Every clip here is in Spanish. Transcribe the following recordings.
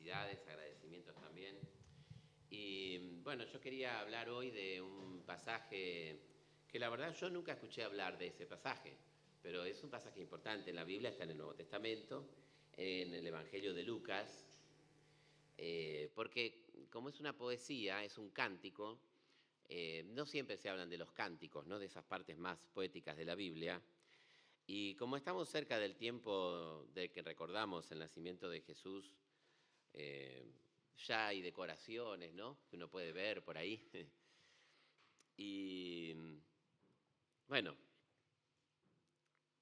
felicidades, agradecimientos también. Y bueno, yo quería hablar hoy de un pasaje que la verdad yo nunca escuché hablar de ese pasaje, pero es un pasaje importante en la Biblia, está en el Nuevo Testamento, en el Evangelio de Lucas, porque como es una poesía, es un cántico, no siempre se hablan de los cánticos, ¿no? De esas partes más poéticas de la Biblia. Y como estamos cerca del tiempo de que recordamos el nacimiento de Jesús, eh, ya hay decoraciones, ¿no? Que uno puede ver por ahí. Y bueno,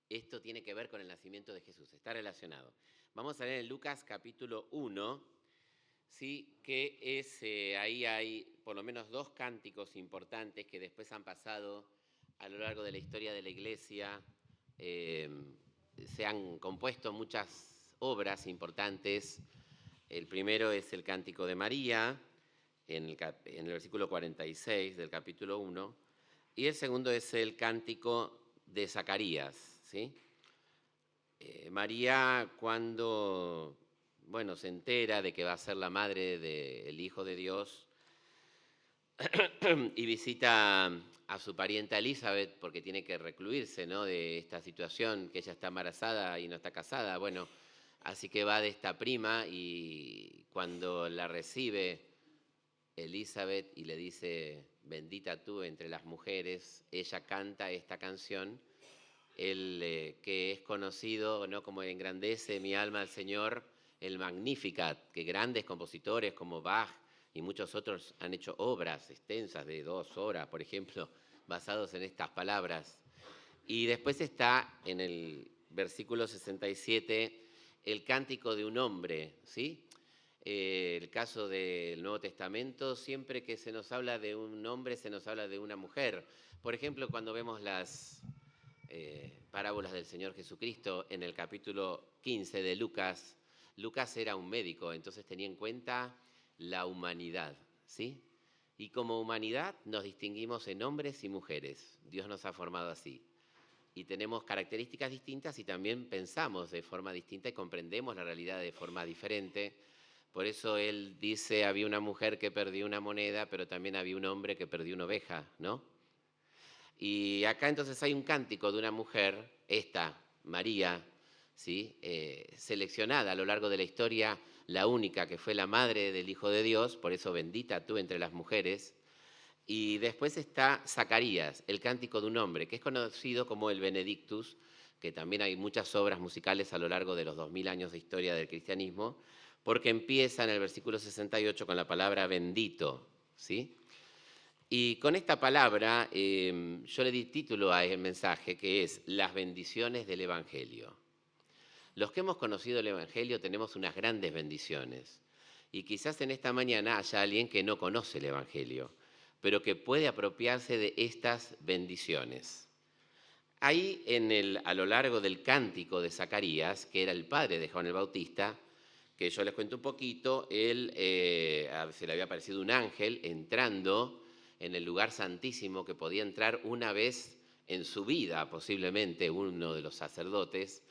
esto tiene que ver con el nacimiento de Jesús, está relacionado. Vamos a leer en Lucas capítulo 1, ¿sí? Que es, ahí hay por lo menos dos cánticos importantes que después han pasado a lo largo de la historia de la Iglesia. Se han compuesto muchas obras importantes. El primero es el Cántico de María, en el versículo 46 del capítulo 1, y el segundo es el Cántico de Zacarías, ¿sí? María, cuando se entera de que va a ser la madre del Hijo de Dios y visita a su parienta Elizabeth porque tiene que recluirse, ¿no? De esta situación, que ella está embarazada y no está casada. Bueno, así que va de esta prima y cuando la recibe Elizabeth y le dice, bendita tú entre las mujeres, ella canta esta canción, que es conocido, ¿no? Como engrandece mi alma al Señor, el Magnificat, que grandes compositores como Bach y muchos otros han hecho obras extensas de 2 horas, por ejemplo, basados en estas palabras. Y después está en el versículo 67 el cántico de un hombre, ¿sí? El caso del Nuevo Testamento, siempre que se nos habla de un hombre, se nos habla de una mujer. Por ejemplo, cuando vemos las parábolas del Señor Jesucristo en el capítulo 15 de Lucas, Lucas era un médico, entonces tenía en cuenta la humanidad, ¿sí? Y como humanidad nos distinguimos en hombres y mujeres. Dios nos ha formado así. Y tenemos características distintas y también pensamos de forma distinta y comprendemos la realidad de forma diferente. Por eso él dice, había una mujer que perdió una moneda, pero también había un hombre que perdió una oveja, ¿no? Y acá entonces hay un cántico de una mujer, esta, María, ¿sí? Seleccionada a lo largo de la historia, la única que fue la madre del Hijo de Dios, por eso bendita tú entre las mujeres. Y después está Zacarías, el cántico de un hombre, que es conocido como el Benedictus, que también hay muchas obras musicales a lo largo de los 2000 años de historia del cristianismo, porque empieza en el versículo 68 con la palabra bendito, ¿sí? Y con esta palabra yo le di título a ese mensaje, que es las bendiciones del Evangelio. Los que hemos conocido el Evangelio tenemos unas grandes bendiciones. Y quizás en esta mañana haya alguien que no conoce el Evangelio, pero que puede apropiarse de estas bendiciones. Ahí a lo largo del cántico de Zacarías, que era el padre de Juan el Bautista, que yo les cuento un poquito, él se le había aparecido un ángel entrando en el lugar santísimo, que podía entrar una vez en su vida, posiblemente uno de los sacerdotes,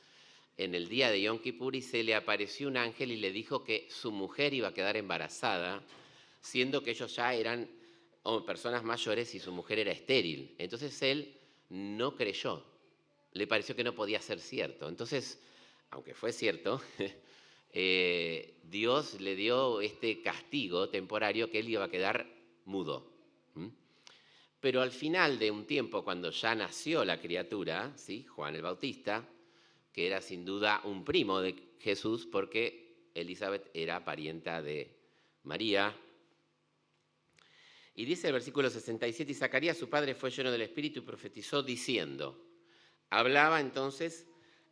en el día de Yom Kippur, y se le apareció un ángel y le dijo que su mujer iba a quedar embarazada, siendo que ellos ya eran personas mayores y su mujer era estéril. Entonces él no creyó, le pareció que no podía ser cierto. Entonces, aunque fue cierto, Dios le dio este castigo temporario, que él iba a quedar mudo. Pero al final de un tiempo, cuando ya nació la criatura, ¿sí? Juan el Bautista, que era sin duda un primo de Jesús, porque Elizabeth era parienta de María. Y dice el versículo 67, y Zacarías, su padre, fue lleno del Espíritu y profetizó diciendo. Hablaba entonces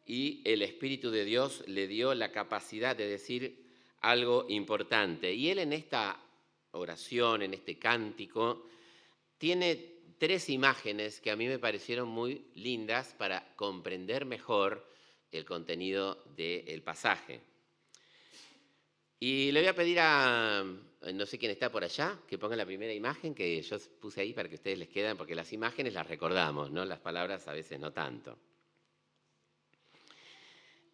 y el Espíritu de Dios le dio la capacidad de decir algo importante. Y él en esta oración, en este cántico, tiene 3 imágenes que a mí me parecieron muy lindas para comprender mejor el contenido del pasaje. Y le voy a pedir a, no sé quién está por allá, que ponga la primera imagen que yo puse ahí para que ustedes les queden, porque las imágenes las recordamos, ¿no? Las palabras a veces no tanto.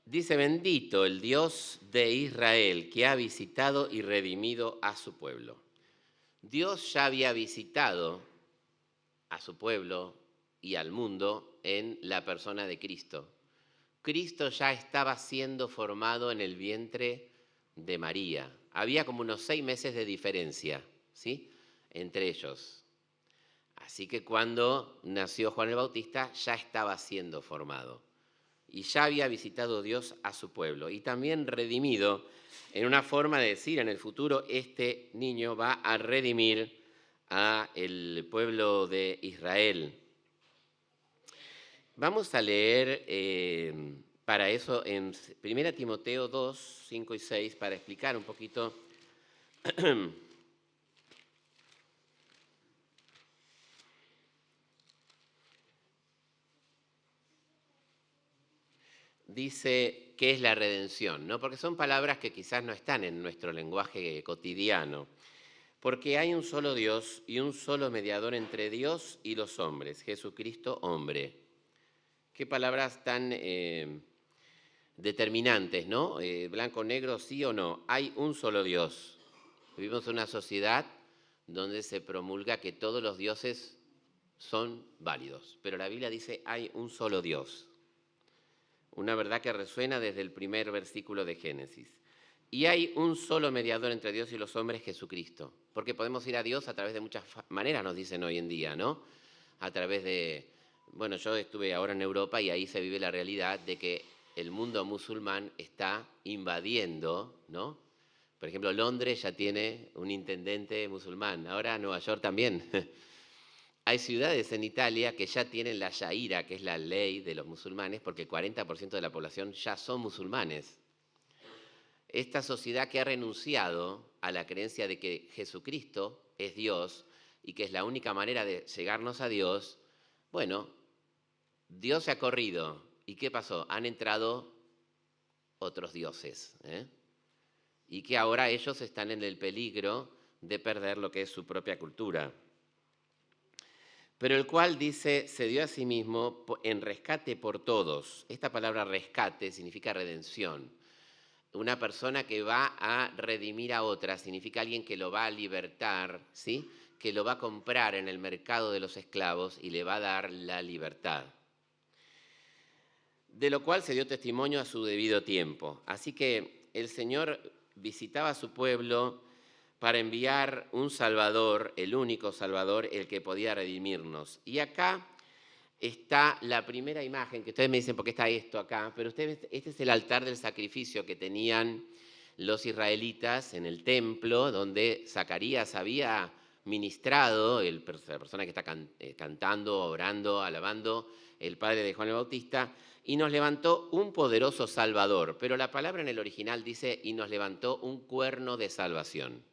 Dice, bendito el Dios de Israel, que ha visitado y redimido a su pueblo. Dios ya había visitado a su pueblo y al mundo en la persona de Cristo. Cristo ya estaba siendo formado en el vientre de María. Había como unos 6 meses de diferencia, ¿sí?, entre ellos. Así que cuando nació Juan el Bautista ya estaba siendo formado. Y ya había visitado Dios a su pueblo. Y también redimido, en una forma de decir, en el futuro este niño va a redimir a el pueblo de Israel. Vamos a leer para eso en 1 Timoteo 2, 5 y 6, para explicar un poquito dice qué es la redención, ¿no? Porque son palabras que quizás no están en nuestro lenguaje cotidiano. Porque hay un solo Dios y un solo mediador entre Dios y los hombres, Jesucristo hombre. Qué palabras tan determinantes, ¿no? Blanco, negro, sí o no. Hay un solo Dios. Vivimos en una sociedad donde se promulga que todos los dioses son válidos, pero la Biblia dice hay un solo Dios. Una verdad que resuena desde el primer versículo de Génesis. Y hay un solo mediador entre Dios y los hombres, Jesucristo. Porque podemos ir a Dios a través de muchas maneras, nos dicen hoy en día, ¿no? A través de... Bueno, yo estuve ahora en Europa y ahí se vive la realidad de que el mundo musulmán está invadiendo, ¿no? Por ejemplo, Londres ya tiene un intendente musulmán, ahora Nueva York también. Hay ciudades en Italia que ya tienen la Sharia, que es la ley de los musulmanes, porque el 40% de la población ya son musulmanes. Esta sociedad que ha renunciado a la creencia de que Jesucristo es Dios y que es la única manera de llegarnos a Dios, bueno, Dios se ha corrido. ¿Y qué pasó? Han entrado otros dioses, y que ahora ellos están en el peligro de perder lo que es su propia cultura. Pero el cual dice, se dio a sí mismo en rescate por todos. Esta palabra rescate significa redención. Una persona que va a redimir a otra significa alguien que lo va a libertar, ¿sí?, que lo va a comprar en el mercado de los esclavos y le va a dar la libertad. De lo cual se dio testimonio a su debido tiempo. Así que el Señor visitaba a su pueblo para enviar un Salvador, el único Salvador, el que podía redimirnos. Y acá está la primera imagen, que ustedes me dicen, ¿por qué está esto acá? Pero ustedes, este es el altar del sacrificio que tenían los israelitas en el templo, donde Zacarías había ministrado, la persona que está cantando, orando, alabando, el padre de Juan el Bautista, y nos levantó un poderoso Salvador. Pero la palabra en el original dice, y nos levantó un cuerno de salvación.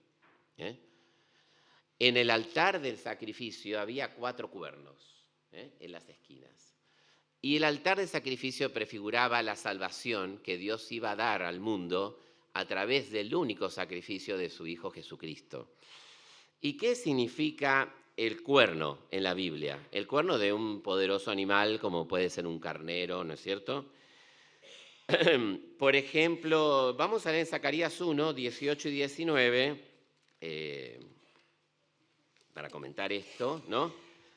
En el altar del sacrificio había 4 cuernos en las esquinas. Y el altar del sacrificio prefiguraba la salvación que Dios iba a dar al mundo a través del único sacrificio de su Hijo Jesucristo. ¿Y qué significa el cuerno en la Biblia? El cuerno de un poderoso animal como puede ser un carnero, ¿no es cierto? Por ejemplo, vamos a leer en Zacarías 1, 18 y 19, para comentar esto, ¿no?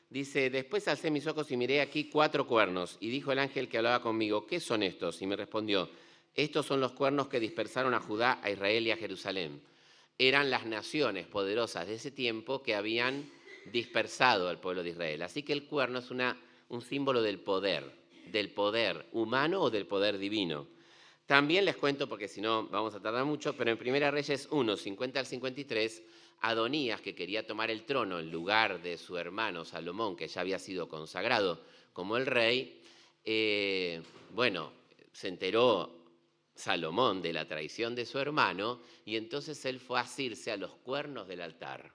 Dice, después alcé mis ojos y miré aquí 4 cuernos, y dijo el ángel que hablaba conmigo, ¿qué son estos? Y me respondió, estos son los cuernos que dispersaron a Judá, a Israel y a Jerusalén. Eran las naciones poderosas de ese tiempo que habían dispersado al pueblo de Israel. Así que el cuerno es un símbolo del poder humano o del poder divino. También les cuento, porque si no vamos a tardar mucho, pero en 1 Reyes 1, 50 al 53, Adonías, que quería tomar el trono en lugar de su hermano Salomón, que ya había sido consagrado como el rey, se enteró Salomón de la traición de su hermano y entonces él fue a asirse a los cuernos del altar,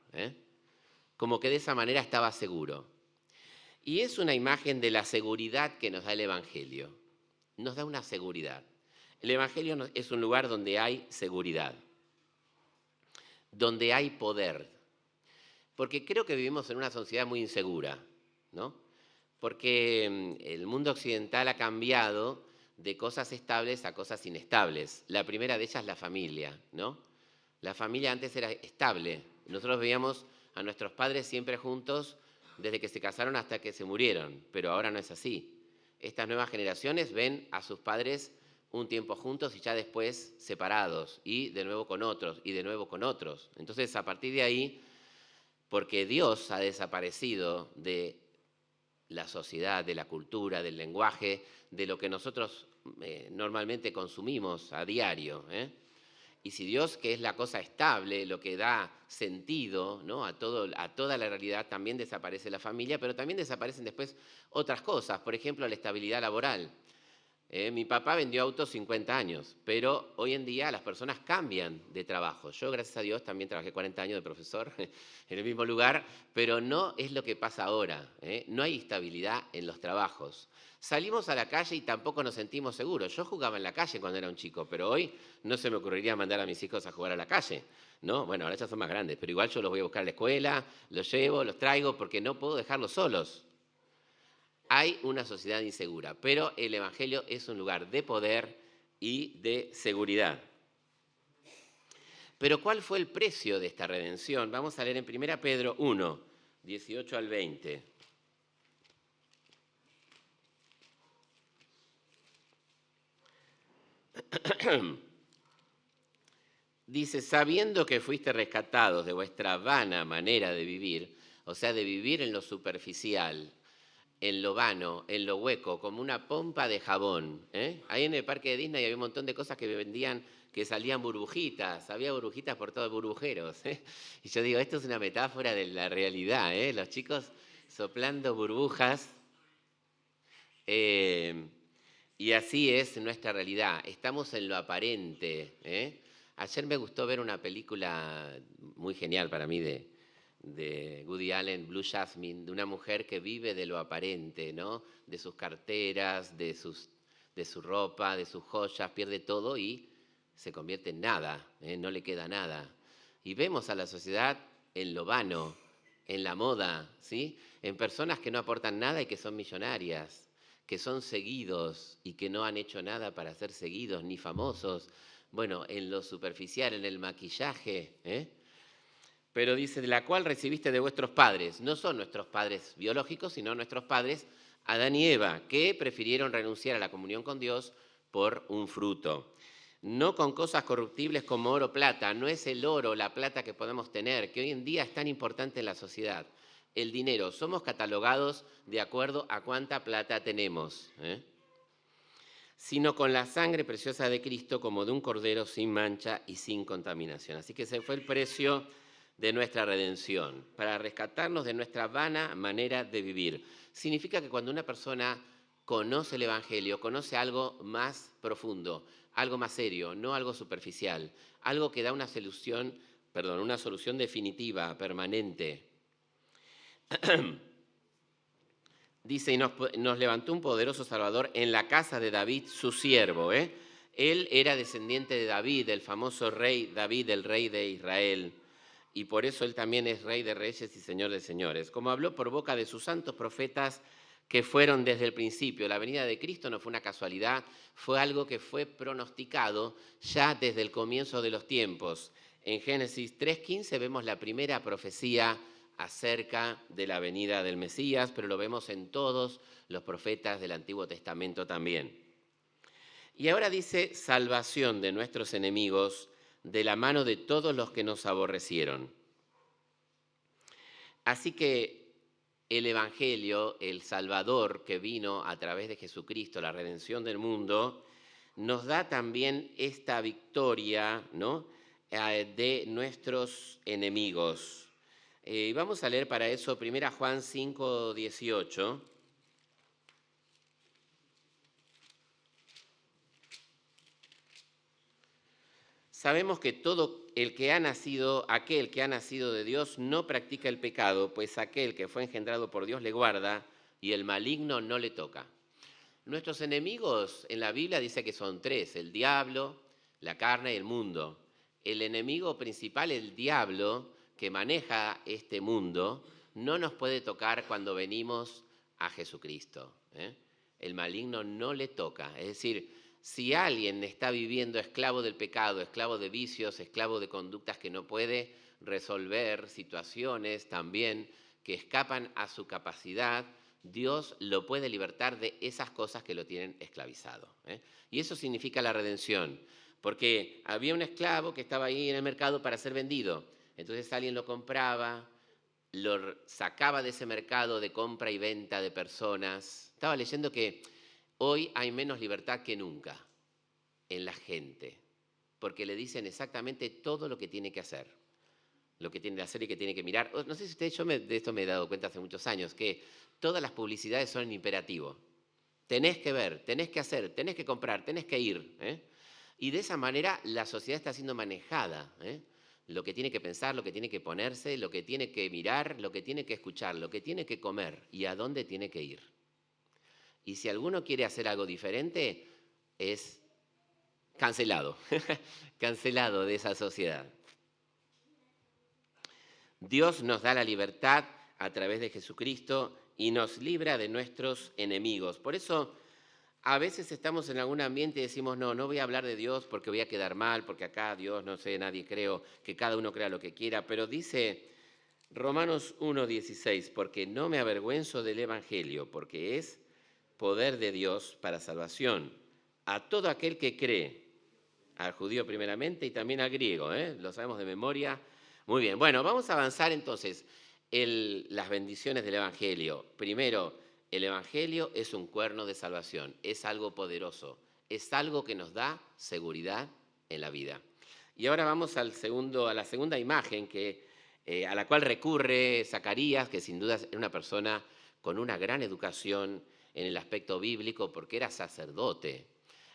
como que de esa manera estaba seguro. Y es una imagen de la seguridad que nos da el Evangelio. Nos da una seguridad. El Evangelio es un lugar donde hay seguridad, donde hay poder. Porque creo que vivimos en una sociedad muy insegura, ¿no? Porque el mundo occidental ha cambiado de cosas estables a cosas inestables. La primera de ellas, la familia, ¿no? La familia antes era estable. Nosotros veíamos a nuestros padres siempre juntos desde que se casaron hasta que se murieron, pero ahora no es así. Estas nuevas generaciones ven a sus padres un tiempo juntos y ya después separados, y de nuevo con otros, y de nuevo con otros. Entonces, a partir de ahí, porque Dios ha desaparecido de la sociedad, de la cultura, del lenguaje, de lo que nosotros normalmente consumimos a diario, Y si Dios, que es la cosa estable, lo que da sentido, ¿no? a toda la realidad, también desaparece la familia, pero también desaparecen después otras cosas, por ejemplo, la estabilidad laboral. Mi papá vendió autos 50 años, pero hoy en día las personas cambian de trabajo. Yo, gracias a Dios, también trabajé 40 años de profesor en el mismo lugar, pero no es lo que pasa ahora. No hay estabilidad en los trabajos. Salimos a la calle y tampoco nos sentimos seguros. Yo jugaba en la calle cuando era un chico, pero hoy no se me ocurriría mandar a mis hijos a jugar a la calle, ¿no? Bueno, ahora ya son más grandes, pero igual yo los voy a buscar a la escuela, los llevo, los traigo, porque no puedo dejarlos solos. Hay una sociedad insegura, pero el Evangelio es un lugar de poder y de seguridad. Pero ¿cuál fue el precio de esta redención? Vamos a leer en 1 Pedro 1, 18 al 20. Dice, sabiendo que fuiste rescatados de vuestra vana manera de vivir, o sea, de vivir en lo superficial, en lo vano, en lo hueco, como una pompa de jabón. Ahí en el parque de Disney había un montón de cosas que vendían, que salían burbujitas, había burbujitas por todos, burbujeros. Y yo digo, esto es una metáfora de la realidad, los chicos soplando burbujas. Y así es nuestra realidad, estamos en lo aparente. Ayer me gustó ver una película muy genial para mí de Woody Allen, Blue Jasmine, de una mujer que vive de lo aparente, ¿no? De sus carteras, de su ropa, de sus joyas, pierde todo y se convierte en nada, no le queda nada. Y vemos a la sociedad en lo vano, en la moda, ¿sí? En personas que no aportan nada y que son millonarias, que son seguidos y que no han hecho nada para ser seguidos ni famosos. Bueno, en lo superficial, en el maquillaje, Pero dice, de la cual recibiste de vuestros padres. No son nuestros padres biológicos, sino nuestros padres, Adán y Eva, que prefirieron renunciar a la comunión con Dios por un fruto. No con cosas corruptibles como oro o plata. No es el oro o la plata que podemos tener, que hoy en día es tan importante en la sociedad. El dinero. Somos catalogados de acuerdo a cuánta plata tenemos. Sino con la sangre preciosa de Cristo, como de un cordero sin mancha y sin contaminación. Así que ese fue el precio de nuestra redención, para rescatarnos de nuestra vana manera de vivir. Significa que cuando una persona conoce el Evangelio, conoce algo más profundo, algo más serio, no algo superficial, algo que da una solución definitiva, permanente. Dice, y nos levantó un poderoso Salvador en la casa de David, su siervo. Él era descendiente de David, el famoso rey David, el rey de Israel. Y por eso él también es Rey de Reyes y Señor de Señores. Como habló por boca de sus santos profetas que fueron desde el principio. La venida de Cristo no fue una casualidad, fue algo que fue pronosticado ya desde el comienzo de los tiempos. En Génesis 3:15 vemos la primera profecía acerca de la venida del Mesías, pero lo vemos en todos los profetas del Antiguo Testamento también. Y ahora dice, salvación de nuestros enemigos, de la mano de todos los que nos aborrecieron. Así que el Evangelio, el Salvador que vino a través de Jesucristo, la redención del mundo, nos da también esta victoria, ¿no? De nuestros enemigos. Vamos a leer para eso 1 Juan 5:18. Sabemos que todo aquel que ha nacido de Dios no practica el pecado, pues aquel que fue engendrado por Dios le guarda y el maligno no le toca. Nuestros enemigos en la Biblia dice que son tres, el diablo, la carne y el mundo. El enemigo principal, el diablo, que maneja este mundo, no nos puede tocar cuando venimos a Jesucristo. el maligno no le toca. Es decir, si alguien está viviendo esclavo del pecado, esclavo de vicios, esclavo de conductas que no puede resolver, situaciones también que escapan a su capacidad, Dios lo puede libertar de esas cosas que lo tienen esclavizado. Y eso significa la redención, porque había un esclavo que estaba ahí en el mercado para ser vendido. Entonces alguien lo compraba, lo sacaba de ese mercado de compra y venta de personas. Estaba leyendo que hoy hay menos libertad que nunca en la gente, porque le dicen exactamente todo lo que tiene que hacer, lo que tiene que hacer y que tiene que mirar. No sé si ustedes, de esto me he dado cuenta hace muchos años, que todas las publicidades son en imperativo. Tenés que ver, tenés que hacer, tenés que comprar, tenés que ir. Y de esa manera la sociedad está siendo manejada. Lo que tiene que pensar, lo que tiene que ponerse, lo que tiene que mirar, lo que tiene que escuchar, lo que tiene que comer y a dónde tiene que ir. Y si alguno quiere hacer algo diferente, es cancelado, cancelado de esa sociedad. Dios nos da la libertad a través de Jesucristo y nos libra de nuestros enemigos. Por eso a veces estamos en algún ambiente y decimos, no voy a hablar de Dios porque voy a quedar mal, porque acá Dios, no sé, nadie creo, que cada uno crea lo que quiera, pero dice Romanos 1:16, porque no me avergüenzo del Evangelio, porque es poder de Dios para salvación a todo aquel que cree, al judío primeramente y también al griego, lo sabemos de memoria. Muy bien, bueno, vamos a avanzar entonces las bendiciones del Evangelio. Primero, el Evangelio es un cuerno de salvación, es algo poderoso, es algo que nos da seguridad en la vida. Y ahora vamos a la segunda imagen a la cual recurre Zacarías, que sin duda era una persona con una gran educación en el aspecto bíblico porque era sacerdote.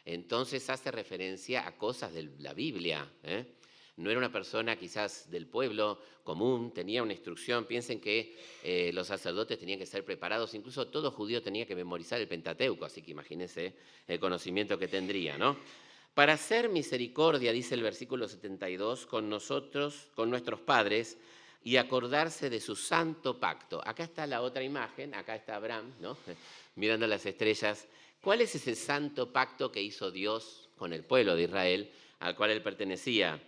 Entonces hace referencia a cosas de la Biblia. No era una persona quizás del pueblo común, tenía una instrucción. Piensen que los sacerdotes tenían que ser preparados, incluso todo judío tenía que memorizar el Pentateuco, así que imagínense el conocimiento que tendría, ¿no? Para hacer misericordia, dice el versículo 72, con nosotros, con nuestros padres, y acordarse de su santo pacto. Acá está la otra imagen, acá está Abraham, ¿no? Mirando las estrellas. ¿Cuál es ese santo pacto que hizo Dios con el pueblo de Israel, al cual él pertenecía?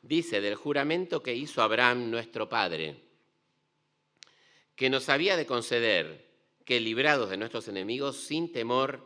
Dice, del juramento que hizo Abraham, nuestro padre, que nos había de conceder que, librados de nuestros enemigos, sin temor,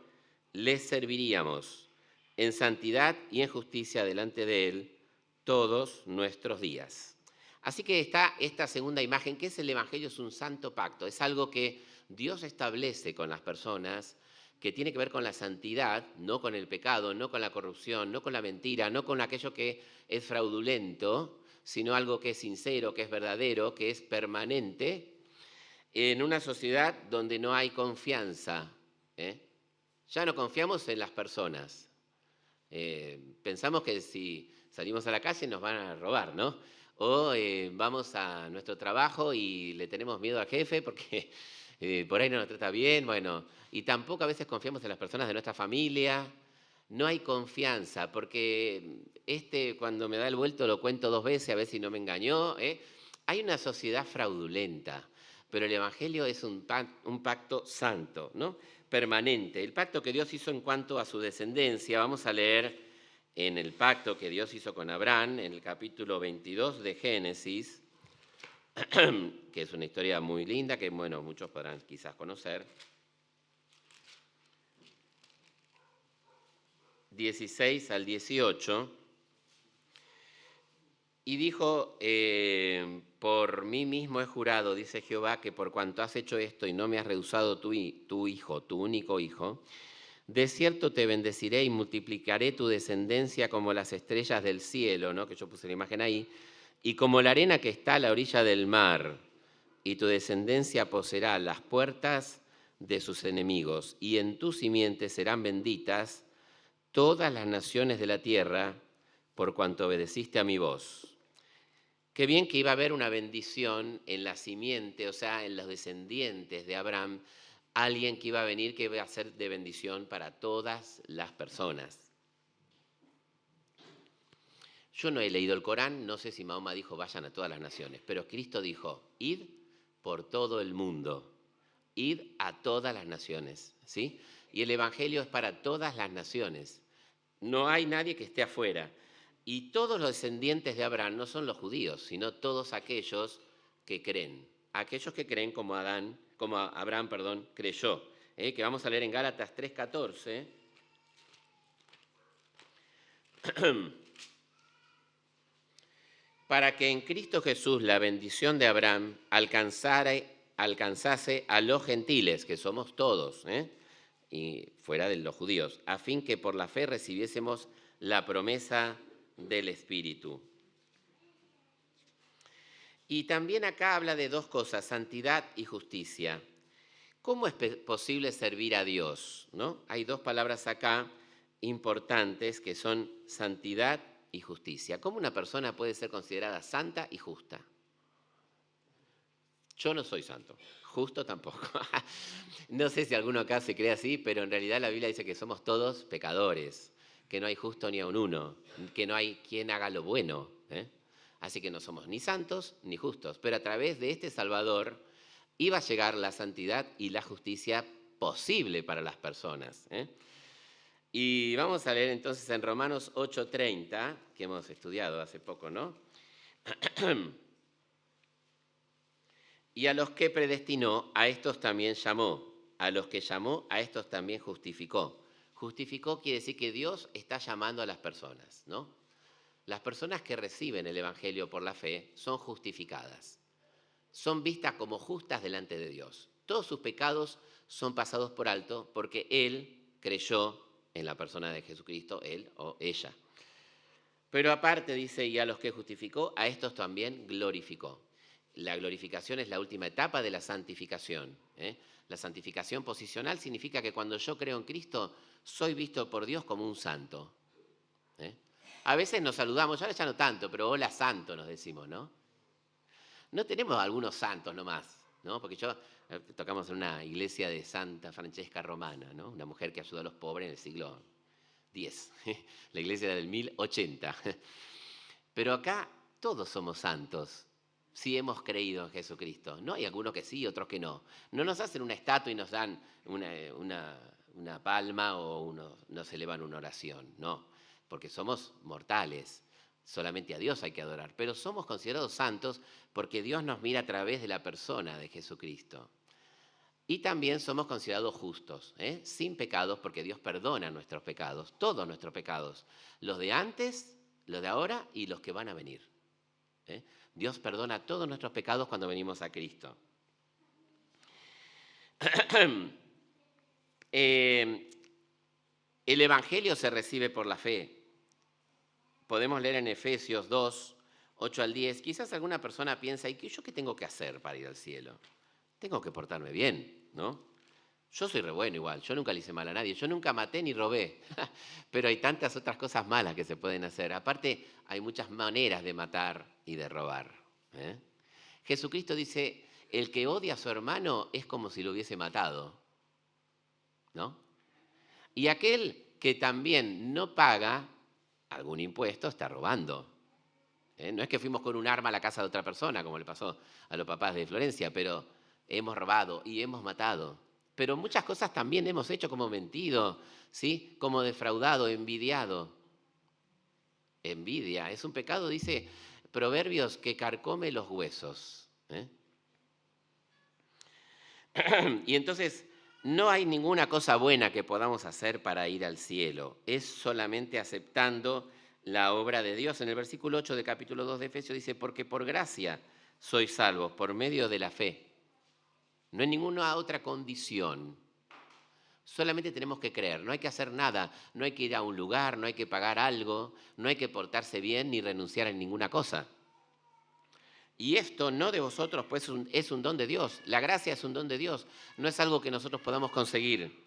les serviríamos en santidad y en justicia delante de él todos nuestros días. Así que está esta segunda imagen, que es el Evangelio, es un santo pacto, es algo que Dios establece con las personas, que tiene que ver con la santidad, no con el pecado, no con la corrupción, no con la mentira, no con aquello que es fraudulento, sino algo que es sincero, que es verdadero, que es permanente, en una sociedad donde no hay confianza. Ya no confiamos en las personas. Pensamos que si salimos a la calle nos van a robar, ¿no? O vamos a nuestro trabajo y le tenemos miedo al jefe porque por ahí no nos trata bien, bueno. Y tampoco a veces confiamos en las personas de nuestra familia. No hay confianza porque cuando me da el vuelto lo cuento 2 veces a ver si no me engañó. Hay una sociedad fraudulenta, pero el Evangelio es un pacto santo, ¿no? Permanente. El pacto que Dios hizo en cuanto a su descendencia, vamos a leer en el pacto que Dios hizo con Abraham, en el capítulo 22 de Génesis, que es una historia muy linda, que bueno, muchos podrán quizás conocer. 16 al 18, y dijo, por mí mismo he jurado, dice Jehová, que por cuanto has hecho esto y no me has rehusado tu hijo, tu único hijo, de cierto te bendeciré y multiplicaré tu descendencia como las estrellas del cielo, ¿no? Que yo puse la imagen ahí, y como la arena que está a la orilla del mar, y tu descendencia poseerá las puertas de sus enemigos, y en tu simiente serán benditas todas las naciones de la tierra, por cuanto obedeciste a mi voz. Qué bien que iba a haber una bendición en la simiente, o sea, en los descendientes de Abraham, alguien que iba a venir que iba a ser de bendición para todas las personas. Yo no he leído el Corán, no sé si Mahoma dijo vayan a todas las naciones, pero Cristo dijo, id por todo el mundo, id a todas las naciones, ¿sí? Y el Evangelio es para todas las naciones. No hay nadie que esté afuera. Y todos los descendientes de Abraham no son los judíos, sino todos aquellos que creen. Aquellos que creen como Abraham, creyó. Que vamos a leer en Gálatas 3:14. Para que en Cristo Jesús la bendición de Abraham alcanzase a los gentiles, que somos todos, y fuera de los judíos, a fin que por la fe recibiésemos la promesa del Espíritu. Y también acá habla de dos cosas, santidad y justicia. ¿Cómo es posible servir a Dios? ¿No? Hay dos palabras acá importantes que son santidad y justicia. ¿Cómo una persona puede ser considerada santa y justa? Yo no soy santo, justo tampoco. No sé si alguno acá se cree así, pero en realidad la Biblia dice que somos todos pecadores, que no hay justo ni aun uno, que no hay quien haga lo bueno. Así que no somos ni santos ni justos, pero a través de este Salvador iba a llegar la santidad y la justicia posible para las personas. Y vamos a leer entonces en Romanos 8:30, que hemos estudiado hace poco, ¿no? Y a los que predestinó, a estos también llamó. A los que llamó, a estos también justificó. Justificó quiere decir que Dios está llamando a las personas, ¿no? Las personas que reciben el Evangelio por la fe son justificadas. Son vistas como justas delante de Dios. Todos sus pecados son pasados por alto porque Él creyó en la persona de Jesucristo, él o ella. Pero aparte dice, y a los que justificó, a estos también glorificó. La glorificación es la última etapa de la santificación. La santificación posicional significa que cuando yo creo en Cristo, soy visto por Dios como un santo. A veces nos saludamos, ahora ya no tanto, pero hola santo nos decimos, ¿no? No tenemos algunos santos nomás, ¿no? Porque tocamos en una iglesia de Santa Francesca Romana, ¿no? Una mujer que ayudó a los pobres en el siglo X. La iglesia era del 1080. Pero acá todos somos santos si hemos creído en Jesucristo. No hay algunos que sí, otros que no. No nos hacen una estatua y nos dan una palma o nos elevan una oración, no. Porque somos mortales. Solamente a Dios hay que adorar, pero somos considerados santos porque Dios nos mira a través de la persona de Jesucristo. Y también somos considerados justos, sin pecados, porque Dios perdona nuestros pecados, todos nuestros pecados, los de antes, los de ahora y los que van a venir. Dios perdona todos nuestros pecados cuando venimos a Cristo. El Evangelio se recibe por la fe. Podemos leer en Efesios 2, 8 al 10. Quizás alguna persona piensa, ¿y yo qué tengo que hacer para ir al cielo? Tengo que portarme bien, ¿no? Yo soy re bueno igual, yo nunca le hice mal a nadie, yo nunca maté ni robé, pero hay tantas otras cosas malas que se pueden hacer. Aparte, hay muchas maneras de matar y de robar. Jesucristo dice, el que odia a su hermano es como si lo hubiese matado, ¿no? Y aquel que también no paga algún impuesto está robando. No es que fuimos con un arma a la casa de otra persona, como le pasó a los papás de Florencia, pero hemos robado y hemos matado. Pero muchas cosas también hemos hecho, como mentido, ¿sí? Como defraudado, envidiado. Envidia es un pecado, dice Proverbios, que carcome los huesos. Y entonces no hay ninguna cosa buena que podamos hacer para ir al cielo. Es solamente aceptando la obra de Dios. En el versículo 8 del capítulo 2 de Efesios dice, porque por gracia sois salvos, por medio de la fe. No hay ninguna otra condición. Solamente tenemos que creer, no hay que hacer nada, no hay que ir a un lugar, no hay que pagar algo, no hay que portarse bien ni renunciar a ninguna cosa. Y esto no de vosotros, pues es un don de Dios. La gracia es un don de Dios, no es algo que nosotros podamos conseguir.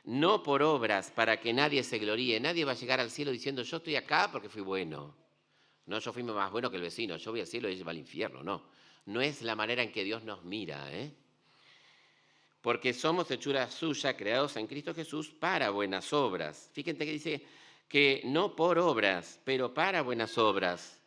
No por obras para que nadie se gloríe. Nadie va a llegar al cielo diciendo yo estoy acá porque fui bueno. No, yo fui más bueno que el vecino, yo voy al cielo y ella va al infierno. No, no es la manera en que Dios nos mira. Porque somos hechura suya, creados en Cristo Jesús para buenas obras. Fíjense que dice que no por obras, pero para buenas obras,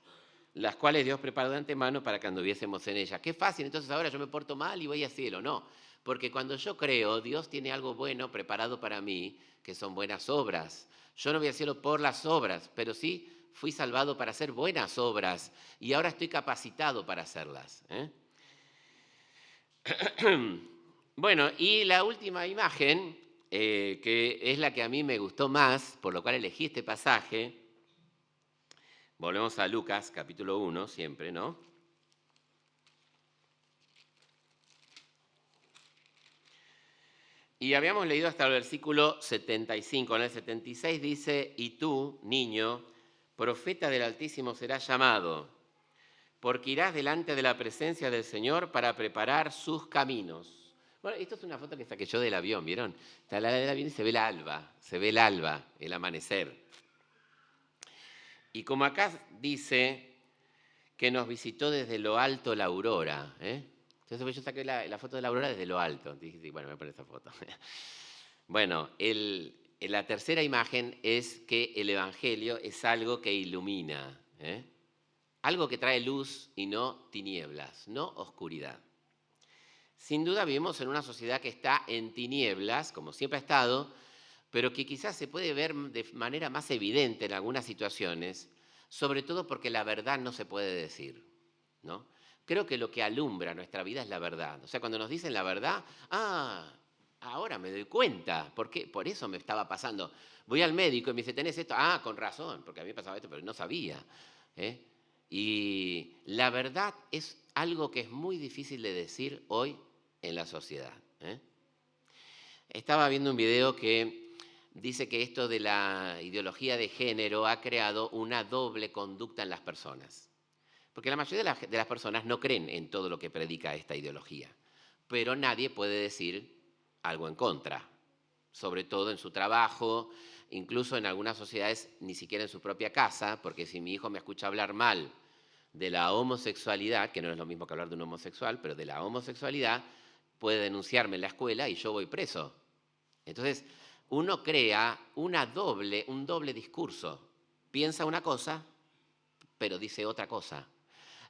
las cuales Dios preparó de antemano para que anduviésemos en ellas. Qué fácil, entonces ahora yo me porto mal y voy al cielo. No, Porque cuando yo creo, Dios tiene algo bueno preparado para mí, que son buenas obras. Yo no voy al cielo por las obras, pero sí fui salvado para hacer buenas obras y ahora estoy capacitado para hacerlas. Bueno, y la última imagen, que es la que a mí me gustó más, por lo cual elegí este pasaje. Volvemos a Lucas, capítulo 1, siempre, ¿no? Y habíamos leído hasta el versículo 75. En el 76 dice, y tú, niño, profeta del Altísimo serás llamado, porque irás delante de la presencia del Señor para preparar sus caminos. Bueno, esto es una foto que saqué yo del avión, ¿vieron? Está la del avión y se ve el alba, el amanecer. Y como acá dice que nos visitó desde lo alto la aurora, Entonces yo saqué la foto de la aurora desde lo alto. Dije, sí, bueno, me voy a poner esa foto. Bueno, la tercera imagen es que el Evangelio es algo que ilumina, algo que trae luz y no tinieblas, no oscuridad. Sin duda vivimos en una sociedad que está en tinieblas, como siempre ha estado, pero que quizás se puede ver de manera más evidente en algunas situaciones, sobre todo porque la verdad no se puede decir, ¿no? Creo que lo que alumbra nuestra vida es la verdad. O sea, cuando nos dicen la verdad, ahora me doy cuenta, porque por eso me estaba pasando. Voy al médico y me dice, ¿tenés esto? Con razón, porque a mí me pasaba esto, pero no sabía. Y la verdad es algo que es muy difícil de decir hoy en la sociedad. Estaba viendo un video que dice que esto de la ideología de género ha creado una doble conducta en las personas. Porque la mayoría de las personas no creen en todo lo que predica esta ideología, pero nadie puede decir algo en contra, sobre todo en su trabajo, incluso en algunas sociedades, ni siquiera en su propia casa, porque si mi hijo me escucha hablar mal de la homosexualidad, que no es lo mismo que hablar de un homosexual, pero de la homosexualidad, puede denunciarme en la escuela y yo voy preso. Entonces, uno crea un doble discurso. Piensa una cosa, pero dice otra cosa.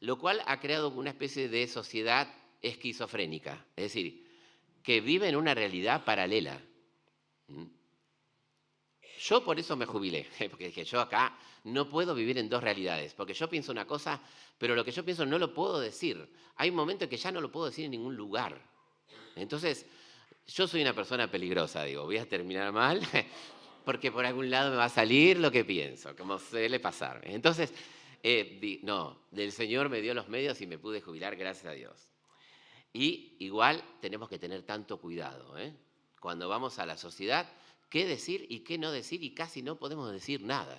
Lo cual ha creado una especie de sociedad esquizofrénica, es decir, que vive en una realidad paralela. Yo por eso me jubilé, porque dije, yo acá no puedo vivir en dos realidades, porque yo pienso una cosa, pero lo que yo pienso no lo puedo decir. Hay un momento en que ya no lo puedo decir en ningún lugar. Entonces, yo soy una persona peligrosa, digo, voy a terminar mal, porque por algún lado me va a salir lo que pienso, como suele pasar. Entonces, no, del Señor me dio los medios y me pude jubilar, gracias a Dios. Y igual tenemos que tener tanto cuidado, cuando vamos a la sociedad, qué decir y qué no decir, y casi no podemos decir nada.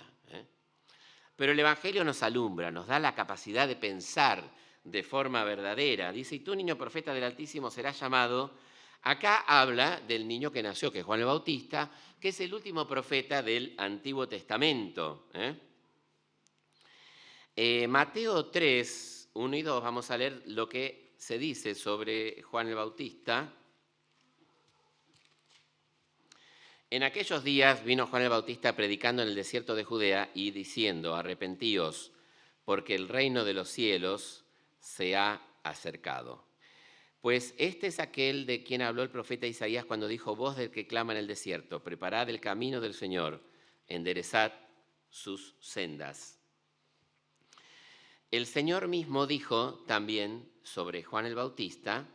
Pero el Evangelio nos alumbra, nos da la capacidad de pensar de forma verdadera. Dice, y tú, niño profeta del Altísimo, serás llamado. Acá habla del niño que nació, que es Juan el Bautista, que es el último profeta del Antiguo Testamento. Mateo 3, 1 y 2, vamos a leer lo que se dice sobre Juan el Bautista. En aquellos días vino Juan el Bautista predicando en el desierto de Judea y diciendo, arrepentíos, porque el reino de los cielos se ha acercado. Pues este es aquel de quien habló el profeta Isaías cuando dijo, voz del que clama en el desierto, preparad el camino del Señor, enderezad sus sendas. El Señor mismo dijo también sobre Juan el Bautista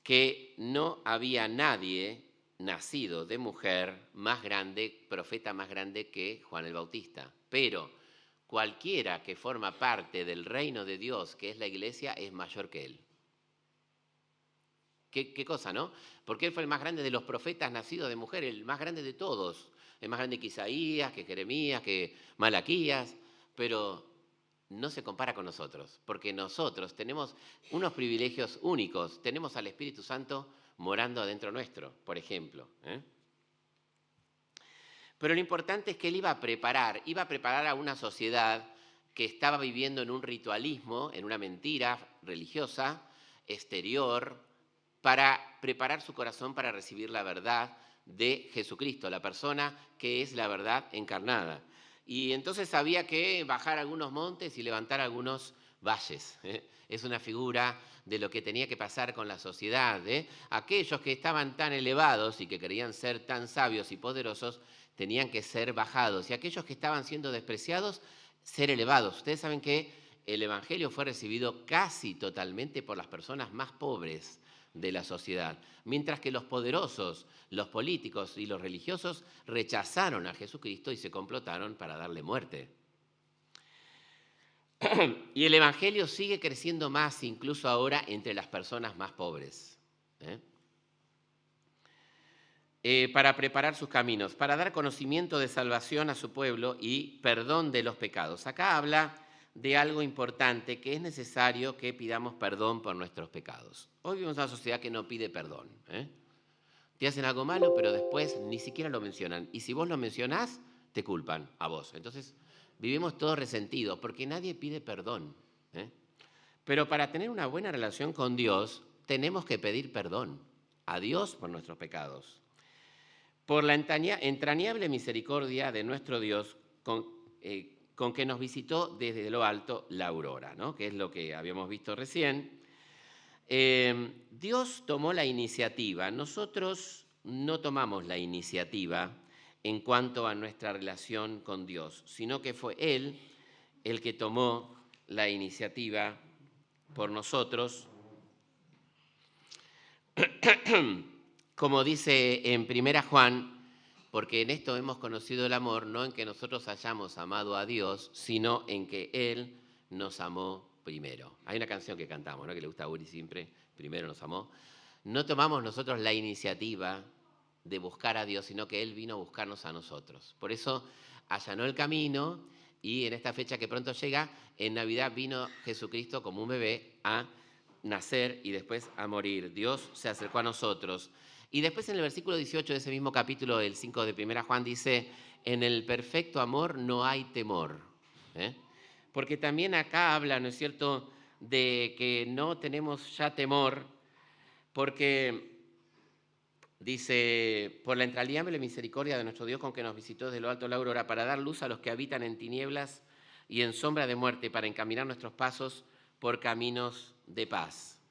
que no había nadie nacido de mujer más grande, profeta más grande que Juan el Bautista. Pero cualquiera que forma parte del reino de Dios, que es la iglesia, es mayor que él. ¿Qué cosa, no? Porque él fue el más grande de los profetas nacidos de mujer, el más grande de todos. El más grande que Isaías, que Jeremías, que Malaquías, pero no se compara con nosotros, porque nosotros tenemos unos privilegios únicos. Tenemos al Espíritu Santo morando adentro nuestro, por ejemplo. Pero lo importante es que él iba a preparar a una sociedad que estaba viviendo en un ritualismo, en una mentira religiosa, exterior, para preparar su corazón para recibir la verdad de Jesucristo, la persona que es la verdad encarnada. Y entonces había que bajar algunos montes y levantar algunos valles. Es una figura de lo que tenía que pasar con la sociedad. Aquellos que estaban tan elevados y que querían ser tan sabios y poderosos, tenían que ser bajados. Y aquellos que estaban siendo despreciados, ser elevados. Ustedes saben que el Evangelio fue recibido casi totalmente por las personas más pobres de la sociedad, mientras que los poderosos, los políticos y los religiosos rechazaron a Jesucristo y se complotaron para darle muerte. Y el Evangelio sigue creciendo más, incluso ahora, entre las personas más pobres. Para preparar sus caminos, para dar conocimiento de salvación a su pueblo y perdón de los pecados. Acá habla de algo importante, que es necesario que pidamos perdón por nuestros pecados. Hoy vivimos una sociedad que no pide perdón. Te hacen algo malo, pero después ni siquiera lo mencionan. Y si vos lo mencionás, te culpan a vos. Entonces, vivimos todos resentidos porque nadie pide perdón. Pero para tener una buena relación con Dios, tenemos que pedir perdón a Dios por nuestros pecados. Por la entrañable misericordia de nuestro Dios, con que nos visitó desde lo alto la aurora, ¿no? Que es lo que habíamos visto recién. Dios tomó la iniciativa. Nosotros no tomamos la iniciativa en cuanto a nuestra relación con Dios, sino que fue Él el que tomó la iniciativa por nosotros. Como dice en 1 Juan, porque en esto hemos conocido el amor, no en que nosotros hayamos amado a Dios, sino en que Él nos amó primero. Hay una canción que cantamos, ¿no?, que le gusta a Uri siempre, primero nos amó. No tomamos nosotros la iniciativa de buscar a Dios, sino que Él vino a buscarnos a nosotros. Por eso allanó el camino y en esta fecha que pronto llega, en Navidad vino Jesucristo como un bebé a nacer y después a morir. Dios se acercó a nosotros. Y después en el versículo 18 de ese mismo capítulo, el 5 de 1 Juan, dice, en el perfecto amor no hay temor. Porque también acá habla, ¿no es cierto?, de que no tenemos ya temor, porque dice, por la entrañable misericordia de nuestro Dios con que nos visitó desde lo alto de la aurora, para dar luz a los que habitan en tinieblas y en sombra de muerte, para encaminar nuestros pasos por caminos de paz.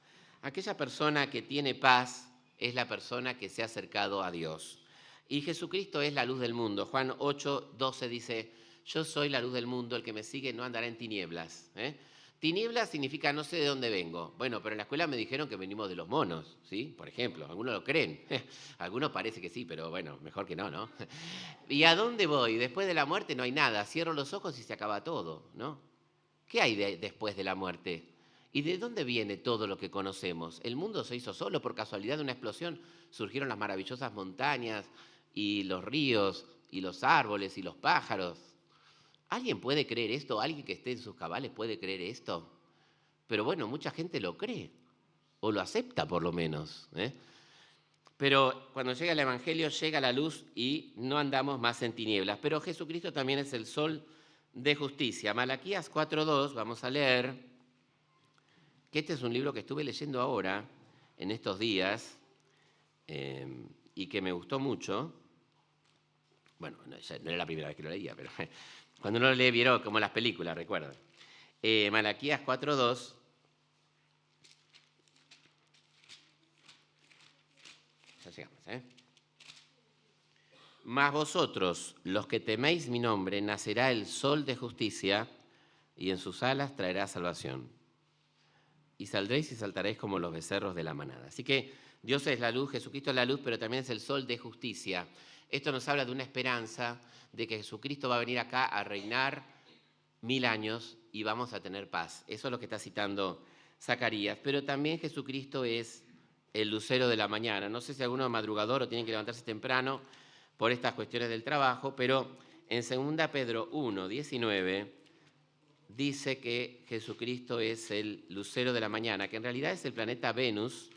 Aquella persona que tiene paz es la persona que se ha acercado a Dios. Y Jesucristo es la luz del mundo. Juan 8:12 dice, yo soy la luz del mundo, el que me sigue no andará en tinieblas. Tinieblas significa no sé de dónde vengo. Bueno, pero en la escuela me dijeron que venimos de los monos, ¿sí? Por ejemplo, algunos lo creen. Algunos parece que sí, pero bueno, mejor que no, ¿no? ¿Y a dónde voy? Después de la muerte no hay nada. Cierro los ojos y se acaba todo, ¿no? ¿Qué hay después de la muerte? ¿Y de dónde viene todo lo que conocemos? ¿El mundo se hizo solo por casualidad de una explosión? Surgieron las maravillosas montañas y los ríos y los árboles y los pájaros. ¿Alguien puede creer esto? ¿Alguien que esté en sus cabales puede creer esto? Pero bueno, mucha gente lo cree, o lo acepta por lo menos. Pero cuando llega el Evangelio, llega la luz y no andamos más en tinieblas. Pero Jesucristo también es el sol de justicia. Malaquías 4:2, vamos a leer, que este es un libro que estuve leyendo ahora, en estos días, y que me gustó mucho. Bueno, no era la primera vez que lo leía, pero cuando uno lo lee, vieron como las películas, recuerdan. Malaquías 4:2. Ya llegamos, Mas vosotros, los que teméis mi nombre, nacerá el sol de justicia, y en sus alas traerá salvación. Y saldréis y saltaréis como los becerros de la manada. Así que Dios es la luz, Jesucristo es la luz, pero también es el sol de justicia. Esto nos habla de una esperanza de que Jesucristo va a venir acá a reinar 1000 años y vamos a tener paz. Eso es lo que está citando Zacarías. Pero también Jesucristo es el lucero de la mañana. No sé si alguno es madrugador o tiene que levantarse temprano por estas cuestiones del trabajo, pero en 2 Pedro 1:19 dice que Jesucristo es el lucero de la mañana, que en realidad es el planeta Venus,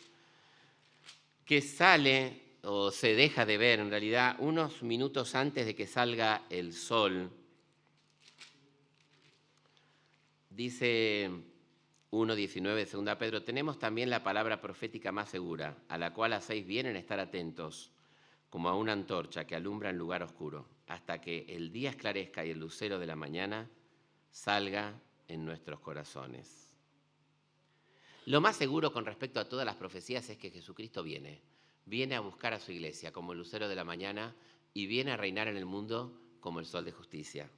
que sale o se deja de ver en realidad unos minutos antes de que salga el sol. Dice 1:19 de 2 Pedro, tenemos también la palabra profética más segura, a la cual hacéis bien en estar atentos, como a una antorcha que alumbra en lugar oscuro, hasta que el día esclarezca y el lucero de la mañana salga en nuestros corazones. Lo más seguro con respecto a todas las profecías es que Jesucristo viene a buscar a su iglesia como el lucero de la mañana y viene a reinar en el mundo como el sol de justicia.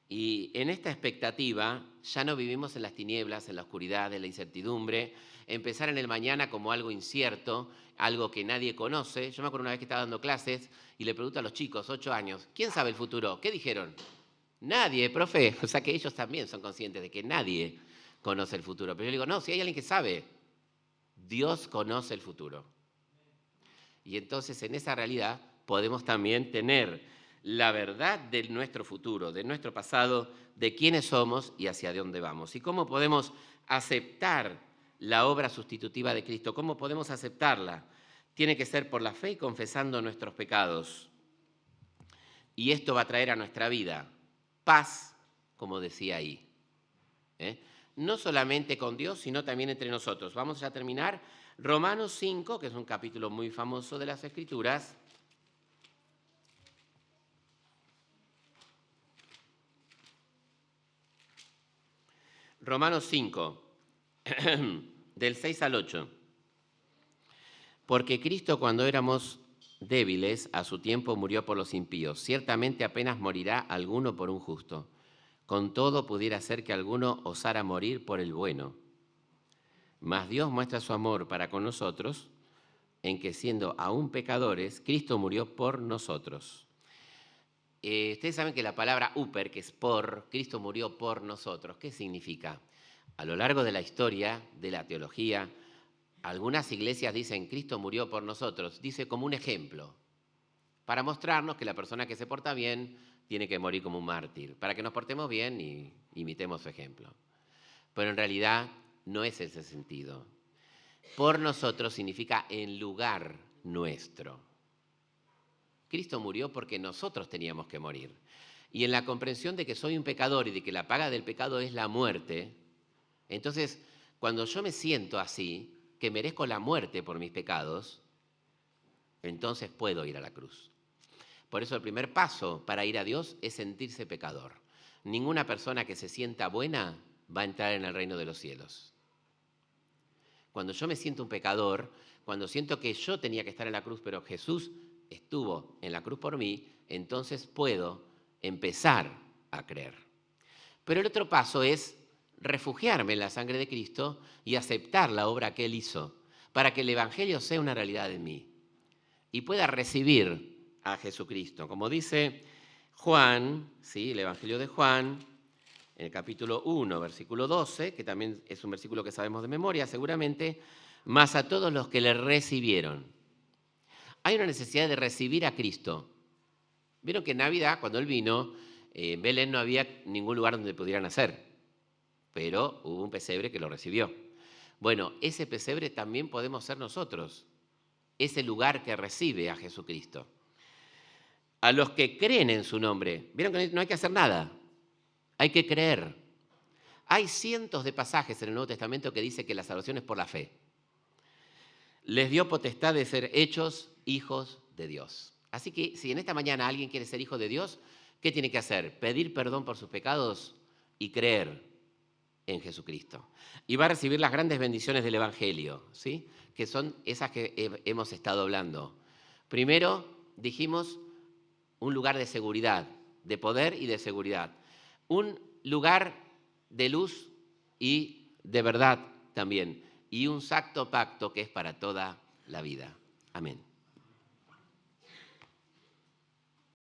Y en esta expectativa ya no vivimos en las tinieblas, en la oscuridad, en la incertidumbre, empezar en el mañana como algo incierto, algo que nadie conoce. Yo me acuerdo una vez que estaba dando clases y le pregunto a los chicos, 8 años, ¿quién sabe el futuro? ¿Qué dijeron? Nadie, profe. O sea que ellos también son conscientes de que nadie conoce el futuro. Pero yo digo, no, si hay alguien que sabe, Dios conoce el futuro. Y entonces en esa realidad podemos también tener la verdad de nuestro futuro, de nuestro pasado, de quiénes somos y hacia dónde vamos. Y cómo podemos aceptar la obra sustitutiva de Cristo. ¿Cómo podemos aceptarla? Tiene que ser por la fe y confesando nuestros pecados. Y esto va a traer a nuestra vida paz, como decía ahí. No solamente con Dios, sino también entre nosotros. Vamos a terminar Romanos 5, que es un capítulo muy famoso de las Escrituras. Romanos 5, del 6 al 8. Porque Cristo, cuando éramos débiles, a su tiempo murió por los impíos. Ciertamente apenas morirá alguno por un justo. Con todo pudiera ser que alguno osara morir por el bueno. Mas Dios muestra su amor para con nosotros, en que siendo aún pecadores, Cristo murió por nosotros. Ustedes saben que la palabra uper, que es por, Cristo murió por nosotros. ¿Qué significa? A lo largo de la historia, de la teología, algunas iglesias dicen Cristo murió por nosotros. Dice como un ejemplo, para mostrarnos que la persona que se porta bien tiene que morir como un mártir, para que nos portemos bien y imitemos su ejemplo. Pero en realidad no es ese sentido. Por nosotros significa en lugar nuestro. Cristo murió porque nosotros teníamos que morir. Y en la comprensión de que soy un pecador y de que la paga del pecado es la muerte, entonces cuando yo me siento así, que merezco la muerte por mis pecados, entonces puedo ir a la cruz. Por eso el primer paso para ir a Dios es sentirse pecador. Ninguna persona que se sienta buena va a entrar en el reino de los cielos. Cuando yo me siento un pecador, cuando siento que yo tenía que estar en la cruz, pero Jesús estuvo en la cruz por mí, entonces puedo empezar a creer. Pero el otro paso es refugiarme en la sangre de Cristo y aceptar la obra que Él hizo para que el Evangelio sea una realidad en mí y pueda recibir a Jesucristo. Como dice Juan, ¿sí? El Evangelio de Juan, en el capítulo 1, versículo 12, que también es un versículo que sabemos de memoria seguramente, mas a todos los que le recibieron. Hay una necesidad de recibir a Cristo. Vieron que en Navidad, cuando Él vino, en Belén no había ningún lugar donde pudiera nacer, pero hubo un pesebre que lo recibió. Bueno, ese pesebre también podemos ser nosotros, ese lugar que recibe a Jesucristo. A los que creen en su nombre, vieron que no hay que hacer nada, hay que creer. Hay cientos de pasajes en el Nuevo Testamento que dice que la salvación es por la fe. Les dio potestad de ser hechos hijos de Dios. Así que si en esta mañana alguien quiere ser hijo de Dios, ¿qué tiene que hacer? Pedir perdón por sus pecados y creer en Jesucristo. Y va a recibir las grandes bendiciones del Evangelio, ¿sí? Que son esas que hemos estado hablando. Primero, dijimos, un lugar de seguridad, de poder y de seguridad. Un lugar de luz y de verdad también. Y un santo pacto que es para toda la vida. Amén.